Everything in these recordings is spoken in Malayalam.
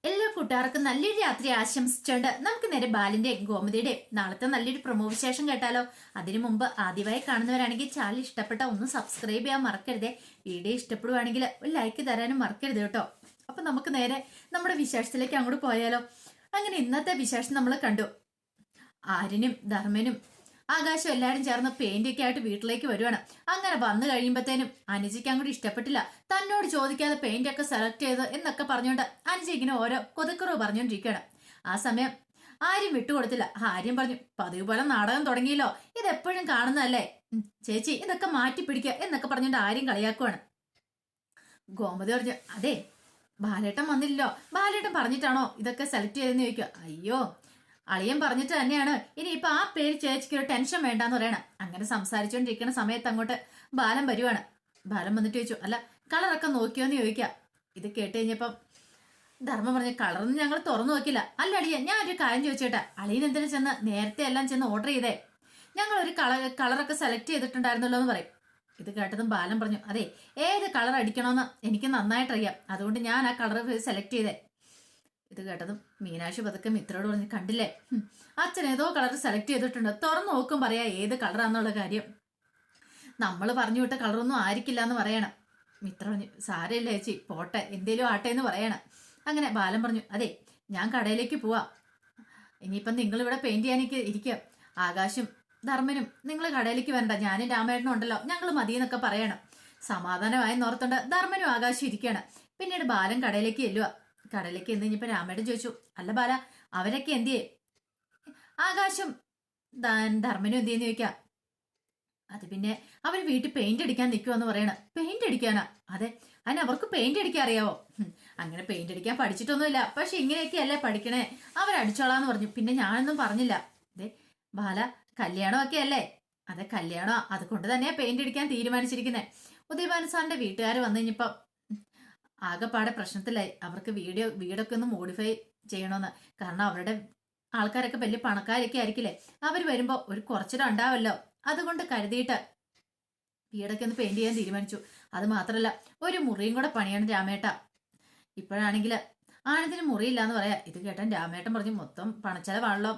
എല്ലാ കൂട്ടുകാർക്കും നല്ലൊരു രാത്രി ആശംസിച്ചുകൊണ്ട് നമുക്ക് നേരെ ബാലിന്റെയും ഗോമതിയുടെയും നാളത്തെ നല്ലൊരു പ്രൊമോ വിശേഷം കേട്ടാലോ. അതിനു മുമ്പ് ആദ്യമായി കാണുന്നവരാണെങ്കിൽ ചാനൽ ഇഷ്ടപ്പെട്ട ഒന്ന് സബ്സ്ക്രൈബ് ചെയ്യാൻ മറക്കരുതേ. വീഡിയോ ഇഷ്ടപ്പെടുവാണെങ്കിൽ ഒരു ലൈക്ക് തരാനും മറക്കരുത് കേട്ടോ. അപ്പൊ നമുക്ക് നേരെ നമ്മുടെ വിശേഷത്തിലേക്ക് അങ്ങോട്ട് പോയാലോ. അങ്ങനെ ഇന്നത്തെ വിശേഷം നമ്മൾ കണ്ടു. ആര്യനും ധർമ്മനും ആകാശം എല്ലാരും ചേർന്ന് പെയിന്റ് ഒക്കെ ആയിട്ട് വീട്ടിലേക്ക് വരുവാണ്. അങ്ങനെ വന്നു കഴിയുമ്പത്തേനും അനുജയ്ക്ക് അങ്ങോട്ട് ഇഷ്ടപ്പെട്ടില്ല. തന്നോട് ചോദിക്കാതെ പെയിന്റ് ഒക്കെ സെലക്ട് ചെയ്ത് എന്നൊക്കെ പറഞ്ഞുകൊണ്ട് അനുജ ഇങ്ങനെ ഓരോ കൊതക്കുറവ് പറഞ്ഞുകൊണ്ടിരിക്കുകയാണ്. ആ സമയം ആര്യം വിട്ടുകൊടുത്തില്ല. ആര്യം പറഞ്ഞു, പതിവ് പോലെ നാടകം തുടങ്ങിയല്ലോ, ഇതെപ്പോഴും കാണുന്നതല്ലേ, ചേച്ചി ഇതൊക്കെ മാറ്റി പിടിക്കുക എന്നൊക്കെ പറഞ്ഞുകൊണ്ട് ആര്യം കളിയാക്കുവാണ്. ഗോമതി പറഞ്ഞു, അതെ ബാലേട്ടൻ വന്നില്ലല്ലോ, ബാലേട്ടൻ പറഞ്ഞിട്ടാണോ ഇതൊക്കെ സെലക്ട് ചെയ്തെന്ന് ചോദിക്കുക. അയ്യോ, അളിയൻ പറഞ്ഞിട്ട് തന്നെയാണ്, ഇനിയിപ്പൊ ആ പേര് ചേച്ചിക്ക് ഒരു ടെൻഷൻ വേണ്ടാന്ന് പറയണം. അങ്ങനെ സംസാരിച്ചുകൊണ്ടിരിക്കുന്ന സമയത്ത് അങ്ങോട്ട് ബാലൻ വരുവാണ്. ബാലൻ വന്നിട്ട് ചോദിച്ചു, അല്ല കളറൊക്കെ നോക്കിയോന്ന് ചോദിക്കാം. ഇത് കേട്ട് കഴിഞ്ഞപ്പം ധർമ്മം പറഞ്ഞു, കളറൊന്നും ഞങ്ങൾ തുറന്നു നോക്കില്ല. അല്ല അളിയൻ, ഞാൻ ഒരു കാര്യം ചോദിച്ചേട്ടാ, അളിയൻ എന്തിനു ചെന്ന് നേരത്തെ എല്ലാം ചെന്ന് ഓർഡർ ചെയ്തേ, ഞങ്ങൾ ഒരു കളറൊക്കെ സെലക്ട് ചെയ്തിട്ടുണ്ടായിരുന്നല്ലോ എന്ന് പറയും. ഇത് കേട്ടതും ബാലൻ പറഞ്ഞു, അതെ ഏത് കളർ അടിക്കണമെന്ന് എനിക്ക് നന്നായിട്ടറിയാം, അതുകൊണ്ട് ഞാൻ ആ കളർ സെലക്ട് ചെയ്തേ. ഇത് കേട്ടതും മീനാക്ഷി പതുക്കെ മിത്രയോട് പറഞ്ഞു, കണ്ടില്ലേ അച്ഛൻ ഏതോ കളർ സെലക്ട് ചെയ്തിട്ടുണ്ട്, തുറന്നു നോക്കും പറയാ ഏത് കളറാന്നുള്ള കാര്യം. നമ്മൾ പറഞ്ഞു വിട്ട കളറൊന്നും ആയിരിക്കില്ല എന്ന് പറയണം. മിത്ര പറഞ്ഞു, സാരമില്ല ചേച്ചി, പോട്ടെ എന്തേലും ആട്ടെ എന്ന് പറയണം. അങ്ങനെ ബാലൻ പറഞ്ഞു, അതെ ഞാൻ കടയിലേക്ക് പോവാം, ഇനിയിപ്പം നിങ്ങൾ ഇവിടെ പെയിന്റ് ചെയ്യാനൊക്കെ ഇരിക്കുക, ആകാശും ധർമ്മനും നിങ്ങൾ കടയിലേക്ക് വരണ്ട, ഞാനും രാമേട്ടനും ഉണ്ടല്ലോ, ഞങ്ങൾ മതി എന്നൊക്കെ പറയണം. സമാധാനമായി നോർത്തുണ്ട് ധർമ്മനും ആകാശം ഇരിക്കുകയാണ്. പിന്നീട് ബാലൻ കടയിലേക്ക് ചെല്ലുക. കടയിലേക്ക് എന്ന് കഴിഞ്ഞപ്പോ രാമേട്ടൻ ചോദിച്ചു, അല്ല ബാല അവരൊക്കെ എന്തിയേ, ആകാശം ധർമ്മനും എന്തിയെന്ന് ചോദിക്കാം. അത് പിന്നെ അവർ വീട്ടിൽ പെയിന്റ് അടിക്കാൻ നിൽക്കുമെന്ന് പറയണ. പെയിന്റ് അടിക്കാനാ? അതെ, അതിന് അവർക്ക് പെയിന്റ് അടിക്കാൻ അറിയാവോ? അങ്ങനെ പെയിന്റ് അടിക്കാൻ പഠിച്ചിട്ടൊന്നുമില്ല, പക്ഷെ ഇങ്ങനെയൊക്കെയല്ലേ പഠിക്കണേ, അവരടിച്ചോളാന്ന് പറഞ്ഞു. പിന്നെ ഞാനൊന്നും പറഞ്ഞില്ല. അതെ ബാല, കല്യാണമൊക്കെ അല്ലേ? അതെ കല്യാണോ, അതുകൊണ്ട് തന്നെയാ പെയിന്റ് അടിക്കാൻ തീരുമാനിച്ചിരിക്കുന്നത്. ഉദയഭാനു സാറിന്റെ വീട്ടുകാർ വന്നു കഴിഞ്ഞപ്പോ ആകെപ്പാടെ പ്രശ്നത്തിലായി. അവർക്ക് വീടൊക്കെ ഒന്ന് മോഡിഫൈ ചെയ്യണമെന്ന്. കാരണം അവരുടെ ആൾക്കാരൊക്കെ വലിയ പണക്കാരൊക്കെ ആയിരിക്കില്ലേ, അവർ വരുമ്പോ ഒരു കുറച്ചിടം ഉണ്ടാവല്ലോ, അതുകൊണ്ട് കരുതിയിട്ട് വീടൊക്കെ ഒന്ന് പെയിന്റ് ചെയ്യാൻ തീരുമാനിച്ചു. അത് മാത്രല്ല ഒരു മുറിയും കൂടെ പണിയാണ് രാമേട്ട. ഇപ്പോഴാണെങ്കിൽ ആനന്ദിന് മുറിയില്ലാന്ന് പറയാ. ഇത് കേട്ടാൻ രാമേട്ടൻ പറഞ്ഞു, മൊത്തം പണച്ചെലവാണല്ലോ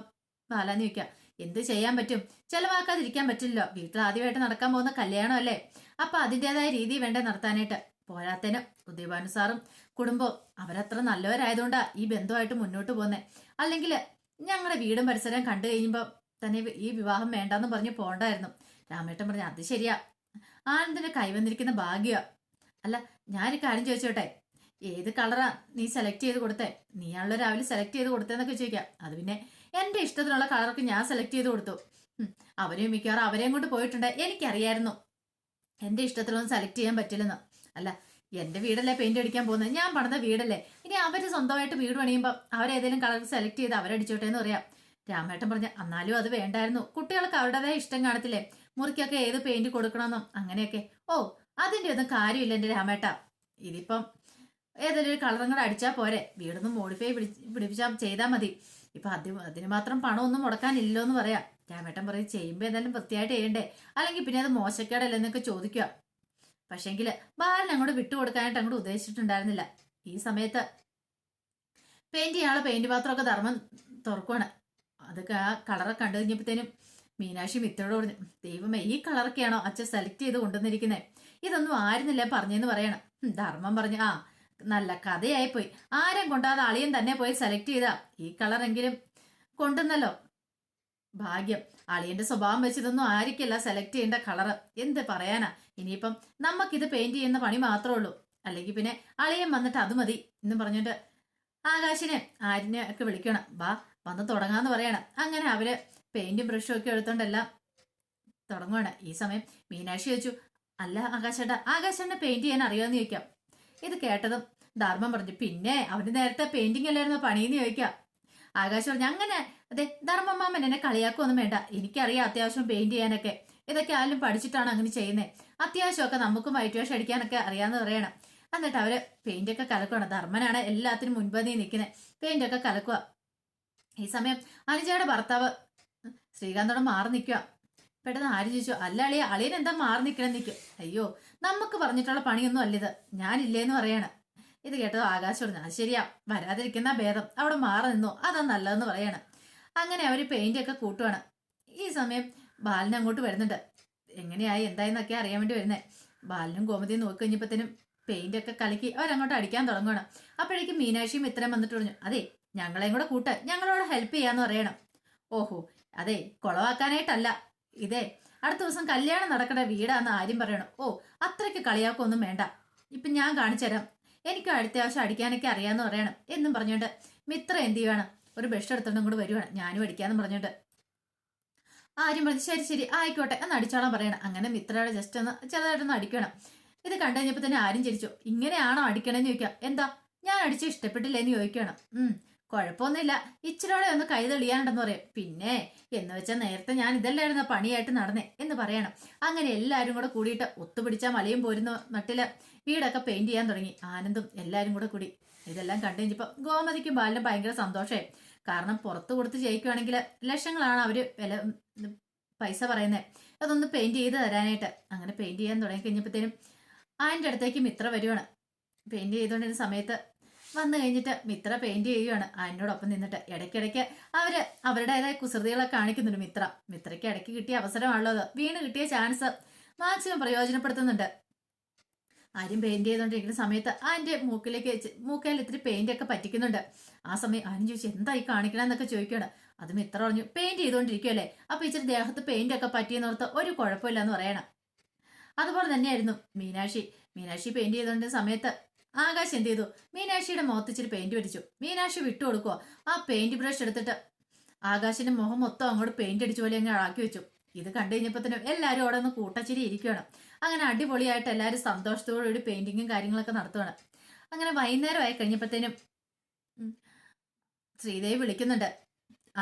ബാലാന്ന് ചോദിക്കാം. എന്ത് ചെയ്യാൻ പറ്റും, ചെലവാക്കാതിരിക്കാൻ പറ്റില്ലല്ലോ, വീട്ടിൽ ആദ്യമായിട്ട് നടക്കാൻ പോകുന്ന കല്യാണം അല്ലേ, അപ്പൊ അതിൻ്റെതായ രീതി വേണ്ടേ നടത്താനായിട്ട്. പോരാത്തേന് ഉദയഭാനു സാറും കുടുംബവും അവരത്ര നല്ലവരായതുകൊണ്ടാ ഈ ബന്ധമായിട്ട് മുന്നോട്ട് പോകുന്നത്. അല്ലെങ്കിൽ ഞങ്ങളുടെ വീടും പരിസരം കണ്ടു കഴിയുമ്പോൾ തന്നെ ഈ വിവാഹം വേണ്ടാന്ന് പറഞ്ഞ് പോണ്ടായിരുന്നു. രാമേട്ടൻ പറഞ്ഞു, അത് ശരിയാ, ആനന്ദിന്റെ കൈവന്നിരിക്കുന്ന ഭാഗ്യ. അല്ല ഞാനൊരു കാര്യം ചോദിച്ചോട്ടെ, ഏത് കളറാ നീ സെലക്ട് ചെയ്ത് കൊടുത്തേ? നീയാണല്ലോ രാവിലെ സെലക്ട് ചെയ്ത് കൊടുത്തേന്നൊക്കെ ചോദിക്കാം. അത് പിന്നെ എന്റെ ഇഷ്ടത്തിനുള്ള കളറൊക്കെ ഞാൻ സെലക്ട് ചെയ്ത് കൊടുത്തു. അവരെയും മിക്കവാറും അവരെയും കൊണ്ട് പോയിട്ടുണ്ട്, എനിക്കറിയായിരുന്നു എന്റെ ഇഷ്ടത്തിലൊന്നും സെലക്ട് ചെയ്യാൻ പറ്റില്ലെന്ന്. അല്ല എന്റെ വീടല്ലേ പെയിന്റ് അടിക്കാൻ പോകുന്നത്, ഞാൻ പണിത വീടല്ലേ, ഇനി അവര് സ്വന്തമായിട്ട് വീട് പണിയുമ്പോൾ അവരേതെങ്കിലും കളർ സെലക്ട് ചെയ്ത് അവരടിച്ചോട്ടെ എന്ന് പറയാം. രാമേട്ടൻ പറഞ്ഞ, എന്നാലും അത് വേണ്ടായിരുന്നു, കുട്ടികൾക്ക് അവരുടേതായ ഇഷ്ടം കാണത്തില്ലേ, മുറിക്കൊക്കെ ഏത് പെയിന്റ് കൊടുക്കണമെന്നും അങ്ങനെയൊക്കെ. ഓ അതിന്റെ ഒന്നും കാര്യമില്ല എന്റെ രാമേട്ട, ഇതിപ്പം ഏതെങ്കിലും ഒരു കളറും കൂടെ അടിച്ചാൽ പോരെ, വീടൊന്നും മോഡിഫൈ പിടിപ്പിച്ചാൽ ചെയ്താൽ മതി, ഇപ്പൊ അതിന് മാത്രം പണമൊന്നും മുടക്കാനില്ലോ എന്ന് പറയാം. രാമേട്ടൻ പറയും, ചെയ്യുമ്പോ എന്തായാലും വൃത്തിയായിട്ട് ചെയ്യണ്ടേ, അല്ലെങ്കിൽ പിന്നെ അത് മോശക്കേടല്ലെന്നൊക്കെ ചോദിക്കുക. പക്ഷെങ്കില് ബാലൻ അങ്ങോട്ട് വിട്ടുകൊടുക്കാനായിട്ട് അങ്ങോട്ട് ഉദ്ദേശിച്ചിട്ടുണ്ടായിരുന്നില്ല. ഈ സമയത്ത് പെയിന്റ് ചെയ്യാനുള്ള പെയിന്റ് പാത്രമൊക്കെ ധർമ്മം തുറക്കുവാണ്. അതൊക്കെ ആ കളറൊക്കെ കണ്ടു കഴിഞ്ഞപ്പോഴത്തേനും മീനാക്ഷി മിത്രയോട് പറഞ്ഞു, ദൈവമേ ഈ കളറൊക്കെയാണോ അച്ഛൻ സെലക്ട് ചെയ്ത് കൊണ്ടുവന്നിരിക്കുന്നത്, ഇതൊന്നും ആയിരുന്നില്ല പറഞ്ഞെന്ന് പറയണം. ധർമ്മം പറഞ്ഞു, ആ നല്ല കഥയായി പോയി, ആരും കൊണ്ടാതെ അളിയൻ തന്നെ പോയി സെലക്ട് ചെയ്താ ഈ കളറെങ്കിലും കൊണ്ടുവന്നല്ലോ, ഭാഗ്യം. അളിയന്റെ സ്വഭാവം വെച്ചിതൊന്നും ആയിരിക്കില്ല സെലക്ട് ചെയ്യേണ്ട കളറ്, എന്ത് പറയാനാ, ഇനിയിപ്പം നമുക്കിത് പെയിന്റ് ചെയ്യുന്ന പണി മാത്രമേ ഉള്ളൂ, അല്ലെങ്കിൽ പിന്നെ അളിയൻ വന്നിട്ട് അത് മതി എന്നും പറഞ്ഞിട്ട് ആകാശിനെ ആരിനെ ഒക്കെ വിളിക്കണം, വാ വന്ന് തുടങ്ങാന്ന് പറയണം. അങ്ങനെ അവര് പെയിന്റും ബ്രഷും ഒക്കെ എടുത്തോണ്ടെല്ലാം തുടങ്ങുവാണ്. ഈ സമയം മീനാക്ഷി ചോദിച്ചു, അല്ല ആകാശേട്ടനെ പെയിന്റ് ചെയ്യാൻ അറിയാമെന്ന് ചോദിക്കാം. ഇത് കേട്ടതും ധർമ്മം പറഞ്ഞു, പിന്നെ അവന് നേരത്തെ പെയിന്റിംഗ് അല്ലായിരുന്നോ പണിയെന്ന് ചോദിക്കാം. ആകാശ് പറഞ്ഞു, അങ്ങനെ അതെ ധർമ്മ മാമൻ എന്നെ കളിയാക്കൊന്നും വേണ്ട, എനിക്കറിയാം അത്യാവശ്യം പെയിന്റ് ചെയ്യാനൊക്കെ, ഇതൊക്കെ ആരും പഠിച്ചിട്ടാണ് അങ്ങനെ ചെയ്യുന്നത്, അത്യാവശ്യമൊക്കെ നമുക്കും വൈറ്റ് വാഷ് അടിക്കാനൊക്കെ അറിയാന്ന് പറയണം. എന്നിട്ട് അവര് പെയിന്റ് ഒക്കെ കലക്കുവാണ്. ധർമ്മനാണ് എല്ലാത്തിനും മുൻപന്തി നിൽക്കുന്നത്, പെയിന്റ് ഒക്കെ കലക്കുക. ഈ സമയം അനുജയുടെ ഭർത്താവ് ശ്രീകാന്തോടെ മാറി നിൽക്കുക. പെട്ടെന്ന് ആര് ചോദിച്ചു, അല്ല അളിയൻ എന്താ മാറി നിൽക്കണം നിൽക്കും. അയ്യോ നമുക്ക് പറഞ്ഞിട്ടുള്ള പണിയൊന്നും അല്ലിത്, ഞാനില്ലേന്ന് പറയാണ്. ഇത് കേട്ടത് ആകാശം പറഞ്ഞു, അത് ശരിയാ, വരാതിരിക്കുന്ന ഭേദം, അവിടെ മാറി നിന്നു, അതാ നല്ലതെന്ന് പറയാണ്. അങ്ങനെ അവർ പെയിന്റ് ഒക്കെ കൂട്ടുവാണ്. ഈ സമയം ബാലൻ അങ്ങോട്ട് വരുന്നുണ്ട്. എങ്ങനെയായി എന്തായെന്നൊക്കെ അറിയാൻ വേണ്ടി വരുന്നേ. ബാലനും ഗോമതിയും നോക്കി കഴിഞ്ഞപ്പോഴത്തേനും പെയിന്റ് ഒക്കെ കലക്കി അവരങ്ങോട്ട് അടിക്കാൻ തുടങ്ങുകയാണ്. അപ്പോഴേക്കും മീനാക്ഷിയും ഇത്രയും വന്നിട്ട് പറഞ്ഞു, അതെ ഞങ്ങളെയും കൂടെ കൂട്ട്, ഞങ്ങളോട് ഹെൽപ്പ് ചെയ്യാന്ന് പറയണം. ഓഹോ, അതെ കുളവാക്കാനായിട്ടല്ല, ഇതേ അടുത്ത ദിവസം കല്യാണം നടക്കേണ്ട വീടാന്ന് ആര്യം പറയണം. ഓ, അത്രയ്ക്ക് കളിയാക്കൊന്നും വേണ്ട, ഇപ്പൊ ഞാൻ കാണിച്ചു തരാം, എനിക്കും അത്യാവശ്യം അടിക്കാനൊക്കെ അറിയാന്ന് പറയണം എന്നും പറഞ്ഞോണ്ട് മിത്ര എന്ത് ചെയ്യുവാണ്, ഒരു ബ്രഷ് എടുത്തോണ്ടും കൂടെ വരുവാണ്. ഞാനും അടിക്കാന്ന് പറഞ്ഞോണ്ട് ആര്യം പറഞ്ഞു, ശരി ശരി ആയിക്കോട്ടെ എന്ന് അടിച്ചോളാൻ പറയണം. അങ്ങനെ മിത്രയുടെ ജസ്റ്റ് ഒന്ന് ചെറുതായിട്ടൊന്ന് അടിക്കണം. ഇത് കണ്ടു കഴിഞ്ഞപ്പോൾ തന്നെ ആരും ചിരിച്ചു. ഇങ്ങനെയാണോ അടിക്കണമെന്ന് ചോദിക്കാം. എന്താ ഞാൻ അടിച്ച് ഇഷ്ടപ്പെട്ടില്ലെന്ന് ചോദിക്കണം. കുഴപ്പമൊന്നുമില്ല, ഇച്ചിരോടെ ഒന്ന് കൈ തെളിയാനുണ്ടെന്ന് പറയും. പിന്നെ എന്ന് വെച്ചാൽ നേരത്തെ ഞാൻ ഇതല്ലായിരുന്നു പണിയായിട്ട് നടന്നേ എന്ന് പറയണം. അങ്ങനെ എല്ലാവരും കൂടെ കൂടിയിട്ട് ഒത്തുപിടിച്ച മലയും പോരുന്ന നട്ടില് വീടൊക്കെ പെയിന്റ് ചെയ്യാൻ തുടങ്ങി. ആനന്ദും എല്ലാവരും കൂടെ കൂടി ഇതെല്ലാം കണ്ടു കഴിഞ്ഞപ്പോൾ ഗോമതിക്കും ബാലിനും ഭയങ്കര സന്തോഷമായി. കാരണം പുറത്ത് കൊടുത്ത് ജയിക്കുവാണെങ്കിൽ ലക്ഷങ്ങളാണ് അവര് പൈസ പറയുന്നത്, അതൊന്ന് പെയിന്റ് ചെയ്ത് തരാനായിട്ട്. അങ്ങനെ പെയിന്റ് ചെയ്യാൻ തുടങ്ങി കഴിഞ്ഞപ്പോഴത്തേനും അതിൻ്റെ അടുത്തേക്ക് മിത്ര വരുവാണ്. പെയിന്റ് ചെയ്തുകൊണ്ടിരുന്ന സമയത്ത് വന്നു കഴിഞ്ഞിട്ട് മിത്ര പെയിന്റ് ചെയ്യുകയാണ് അതിനോടൊപ്പം നിന്നിട്ട്. ഇടയ്ക്കിടയ്ക്ക് അവരുടേതായ കുസൃതികളൊക്കെ കാണിക്കുന്നുണ്ട് മിത്രയ്ക്ക് ഇടയ്ക്ക് കിട്ടിയ അവസരമാണല്ലോ അത്. വീണ് കിട്ടിയ ചാൻസ് മാക്സിമം പ്രയോജനപ്പെടുത്തുന്നുണ്ട്. ആരും പെയിന്റ് ചെയ്തുകൊണ്ടിരിക്കുന്ന സമയത്ത് അതിന്റെ മൂക്കയിൽ ഇത്തിരി പെയിന്റ് ഒക്കെ പറ്റിക്കുന്നുണ്ട്. ആ സമയം ആരും ചോദിച്ചു, എന്തായി കാണിക്കണമെന്നൊക്കെ ചോദിക്കുകയാണ്. അത് മിത്ര പറഞ്ഞു, പെയിന്റ് ചെയ്തുകൊണ്ടിരിക്കുവല്ലേ, അപ്പൊ ഇച്ചിരി ദേഹത്ത് പെയിന്റ് ഒക്കെ പറ്റിയെന്നോർത്ത് ഒരു കുഴപ്പമില്ല എന്ന് പറയണം. അതുപോലെ തന്നെയായിരുന്നു മീനാക്ഷി പെയിന്റ് ചെയ്തുകൊണ്ടിരുന്ന സമയത്ത് ആകാശ് എന്ത് ചെയ്തു, മീനാക്ഷിയുടെ മുഖത്ത് ഇച്ചിരി പെയിന്റ് പറ്റിച്ചു. മീനാക്ഷി വിട്ടുകൊടുക്കുക, ആ പെയിന്റ് ബ്രഷ് എടുത്തിട്ട് ആകാശിന്റെ മുഖം മൊത്തം അങ്ങോട്ട് പെയിന്റ് അടിച്ച പോലെ അങ്ങ് ആക്കി വെച്ചു. ഇത് കണ്ടു കഴിഞ്ഞപ്പോഴത്തേനും എല്ലാവരും അവിടെ ഒന്ന് കൂട്ടച്ചിരി ഇരിക്കുകയാണ്. അങ്ങനെ അടിപൊളിയായിട്ട് എല്ലാവരും സന്തോഷത്തോടുകൂടി പെയിന്റിങ്ങും കാര്യങ്ങളൊക്കെ നടത്തുകയാണ്. അങ്ങനെ വൈകുന്നേരമായി കഴിഞ്ഞപ്പോഴത്തേനും ശ്രീദേവി വിളിക്കുന്നുണ്ട്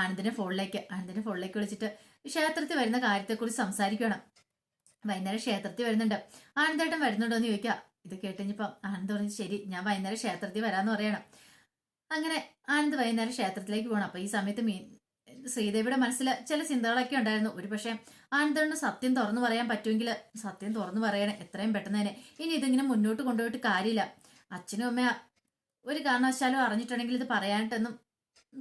ആനന്ദിന്റെ ഫോണിലേക്ക് വിളിച്ചിട്ട് ക്ഷേത്രത്തിൽ വരുന്ന കാര്യത്തെക്കുറിച്ച് സംസാരിക്കുകയാണ്. വൈകുന്നേരം ക്ഷേത്രത്തിൽ വരുന്നുണ്ട്. ആനന്ദേട്ടൻ വരുന്നുണ്ടോ എന്ന് ചോദിക്കുക. ഇത് കേട്ടുകഴിഞ്ഞപ്പം ആനന്ദ് പറഞ്ഞു, ശരി ഞാൻ വൈകുന്നേരം ക്ഷേത്രത്തിൽ വരാമെന്ന് പറയണം. അങ്ങനെ ആനന്ദ് വൈകുന്നേരം ക്ഷേത്രത്തിലേക്ക് പോകണം. അപ്പൊ ഈ സമയത്ത് ശ്രീദേവിയുടെ മനസ്സിൽ ചില ചിന്തകളൊക്കെ ഉണ്ടായിരുന്നു. ഒരു പക്ഷേ ആനന്ദന് സത്യം തുറന്നു പറയാൻ പറ്റുമെങ്കിൽ സത്യം തുറന്നു പറയണേ എത്രയും പെട്ടെന്ന് തന്നെ. ഇനി ഇതിങ്ങനെ മുന്നോട്ട് കൊണ്ടുപോയിട്ട് കാര്യമില്ല. അച്ഛനും അമ്മ ഒരു കാരണവശാലും അറിഞ്ഞിട്ടുണ്ടെങ്കിൽ ഇത് പറയാനായിട്ടൊന്നും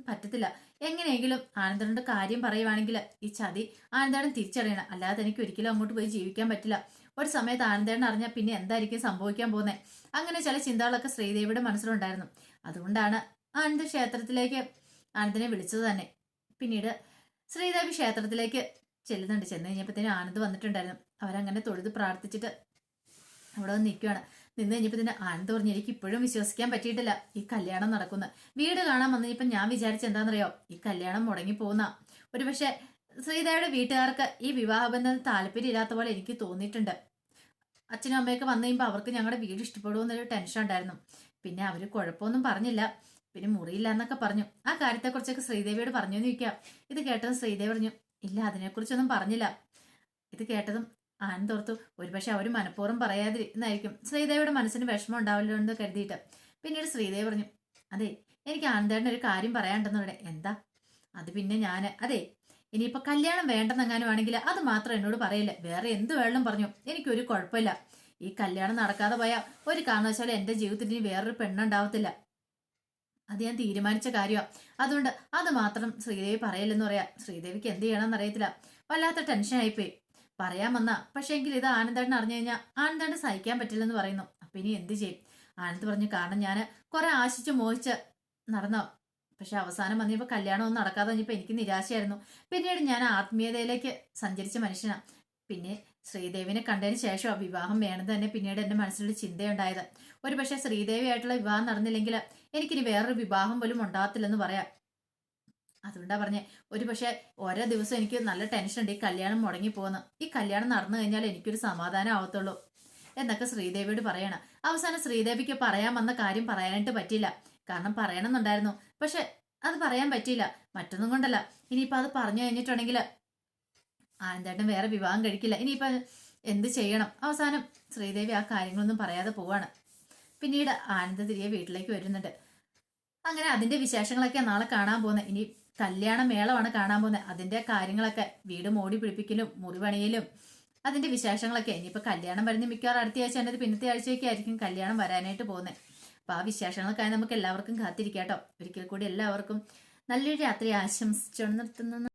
പറ്റത്തില്ല. എങ്ങനെയെങ്കിലും ആനന്ദനോട് കാര്യം പറയുവാണെങ്കിൽ ഈ ചതി ആനന്ദേടൻ തിരിച്ചറിയണം. അല്ലാതെ എനിക്ക് ഒരിക്കലും അങ്ങോട്ട് പോയി ജീവിക്കാൻ പറ്റില്ല. ഒരു സമയത്ത് ആനന്ദേടൻ അറിഞ്ഞാൽ പിന്നെ എന്തായിരിക്കും സംഭവിക്കാൻ പോകുന്നത്. അങ്ങനെ ചില ചിന്തകളൊക്കെ ശ്രീദേവിയുടെ മനസ്സിലുണ്ടായിരുന്നു. അതുകൊണ്ടാണ് ആനന്ദ് ക്ഷേത്രത്തിലേക്ക് ആനന്ദിനെ വിളിച്ചത് തന്നെ. പിന്നീട് ശ്രീദേവി ക്ഷേത്രത്തിലേക്ക് ചെല്ലുന്നുണ്ട്. ചെന്ന് കഴിഞ്ഞപ്പോഴത്തേനും ആനന്ദ് വന്നിട്ടുണ്ടായിരുന്നു. അവരങ്ങനെ തൊഴുത് പ്രാർത്ഥിച്ചിട്ട് അവിടെ വന്ന് നിൽക്കുകയാണ്. നിന്ന് കഴിഞ്ഞപ്പോൾ തന്നെ ആനന്ദ് പറഞ്ഞു, എനിക്ക് ഇപ്പോഴും വിശ്വസിക്കാൻ പറ്റിയിട്ടില്ല ഈ കല്യാണം നടക്കുന്ന. വീട് കാണാൻ വന്നപ്പോൾ ഞാൻ വിചാരിച്ച എന്താണെന്നറിയോ, ഈ കല്യാണം മുടങ്ങി പോകുന്ന. ഒരു പക്ഷെ ശ്രീദേവിയുടെ വീട്ടുകാർക്ക് ഈ വിവാഹബന്ധം താല്പര്യം ഇല്ലാത്ത പോലെ എനിക്ക് തോന്നിയിട്ടുണ്ട്. അച്ഛനും അമ്മയൊക്കെ വന്നു കഴിയുമ്പോൾ അവർക്ക് ഞങ്ങളുടെ വീട് ഇഷ്ടപ്പെടുമെന്നൊരു ടെൻഷൻ ഉണ്ടായിരുന്നു. പിന്നെ അവർ കുഴപ്പമൊന്നും പറഞ്ഞില്ല, പിന്നെ മുറിയില്ല എന്നൊക്കെ പറഞ്ഞു. ആ കാര്യത്തെക്കുറിച്ചൊക്കെ ശ്രീദേവിയോട് പറഞ്ഞു എന്ന് ചോദിക്കാം. ഇത് കേട്ടതും ശ്രീദേവി പറഞ്ഞു, ഇല്ല അതിനെക്കുറിച്ചൊന്നും പറഞ്ഞില്ല. ഇത് കേട്ടതും ആനന്ദ് ഓർത്തു, ഒരുപക്ഷെ അവർ മനഃപൂർവ്വം പറയാതിരുന്നായിരിക്കും ശ്രീദേവിയുടെ മനസ്സിന് വിഷമം ഉണ്ടാവില്ലോ എന്ന് കരുതിയിട്ട്. പിന്നീട് ശ്രീദേവി പറഞ്ഞു, അതെ എനിക്ക് ആനന്ദേട്ടന് ഒരു കാര്യം പറയാനുണ്ടെന്നവിടെ. എന്താ അത്? പിന്നെ അതെ ഇനിയിപ്പോൾ കല്യാണം വേണ്ടെന്നെങ്ങാനും ആണെങ്കിൽ അത് മാത്രം എന്നോട് പറയില്ല, വേറെ എന്ത് വേണമെന്നും പറഞ്ഞു, എനിക്കൊരു കുഴപ്പമില്ല. ഈ കല്യാണം നടക്കാതെ പോയാൽ ഒരു കാരണവശാലും എൻ്റെ ജീവിതത്തിൽ ഇനി വേറൊരു പെണ്ണുണ്ടാവത്തില്ല. അത് ഞാൻ തീരുമാനിച്ച കാര്യമാണ്. അതുകൊണ്ട് അത് മാത്രം ശ്രീദേവി പറയില്ലെന്ന് പറയാ. ശ്രീദേവിക്ക് എന്ത് ചെയ്യണമെന്ന് അറിയത്തില്ല. വല്ലാത്ത ടെൻഷനായിപ്പോയി. പറയാൻ വന്ന പക്ഷേ എങ്കിൽ ഇത് ആനന്ദേട്ടൻ അറിഞ്ഞു കഴിഞ്ഞാൽ ആനന്ദേട്ടൻ സഹിക്കാൻ പറ്റില്ലെന്ന് പറയുന്നു. അപ്പൊ ഇനി എന്ത് ചെയ്യും? ആനന്ദ് പറഞ്ഞു, കാരണം ഞാൻ കുറെ ആശിച്ച് മോഹിച്ച് നടന്നോ, പക്ഷെ അവസാനം വന്നപ്പോൾ കല്യാണം ഒന്നും നടക്കാതെ വന്നപ്പോൾ എനിക്ക് നിരാശയായിരുന്നു. പിന്നീട് ഞാൻ ആത്മീയതയിലേക്ക് സഞ്ചരിച്ച മനുഷ്യനാണ്. പിന്നെ ശ്രീദേവിനെ കണ്ടതിന് ശേഷം വിവാഹം വേണമെന്ന് തന്നെ പിന്നീട് എൻ്റെ മനസ്സിലൊരു ചിന്തയുണ്ടായത്. ഒരു പക്ഷേ ശ്രീദേവിയായിട്ടുള്ള വിവാഹം നടന്നില്ലെങ്കിൽ എനിക്കിനി വേറൊരു വിവാഹം പോലും ഉണ്ടാകത്തില്ലെന്ന് പറയാം. അതുകൊണ്ടാ പറഞ്ഞേ, ഒരു പക്ഷേ ഓരോ ദിവസം എനിക്ക് നല്ല ടെൻഷൻ ഉണ്ട് ഈ കല്യാണം മുടങ്ങി പോകുന്നു. ഈ കല്യാണം നടന്നു കഴിഞ്ഞാൽ എനിക്കൊരു സമാധാനം ആവത്തുള്ളൂ എന്നൊക്കെ ശ്രീദേവിയോട് പറയണം. അവസാനം ശ്രീദേവിക്ക് പറയാൻ വന്ന കാര്യം പറയാനായിട്ട് പറ്റിയില്ല. കാരണം പറയണമെന്നുണ്ടായിരുന്നു, പക്ഷെ അത് പറയാൻ പറ്റിയില്ല. മറ്റൊന്നും കൊണ്ടല്ല, ഇനിയിപ്പോൾ അത് പറഞ്ഞു കഴിഞ്ഞിട്ടുണ്ടെങ്കിൽ ആനന്ദേട്ടൻ വേറെ വിവാഹം കഴിക്കില്ല. ഇനിയിപ്പോൾ എന്ത് ചെയ്യണം? അവസാനം ശ്രീദേവി ആ കാര്യങ്ങളൊന്നും പറയാതെ പോവാണ്. പിന്നീട് ആനന്ദ് തിരികെ വീട്ടിലേക്ക് വരുന്നുണ്ട്. അങ്ങനെ അതിന്റെ വിശേഷങ്ങളൊക്കെ നാളെ കാണാൻ പോകുന്നത്. ഇനി കല്യാണ മേളമാണ് കാണാൻ പോകുന്നത്. അതിന്റെ കാര്യങ്ങളൊക്കെ വീട് മോടി പിടിപ്പിക്കലും മുറിപണിയിലും അതിന്റെ വിശേഷങ്ങളൊക്കെ. ഇനിയിപ്പോൾ കല്യാണം വരുന്ന മിക്കവാറും അടുത്ത ആഴ്ച, പിന്നത്തെ ആഴ്ചയൊക്കെ ആയിരിക്കും കല്യാണം വരാനായിട്ട് പോകുന്നത്. അപ്പൊ ആ വിശേഷങ്ങൾക്കായി നമുക്ക് എല്ലാവർക്കും കാത്തിരിക്കാട്ടോ. ഒരിക്കൽ കൂടി എല്ലാവർക്കും നല്ലൊരു രാത്രി ആശംസിച്ചുകൊണ്ട് നിർത്തുന്നു.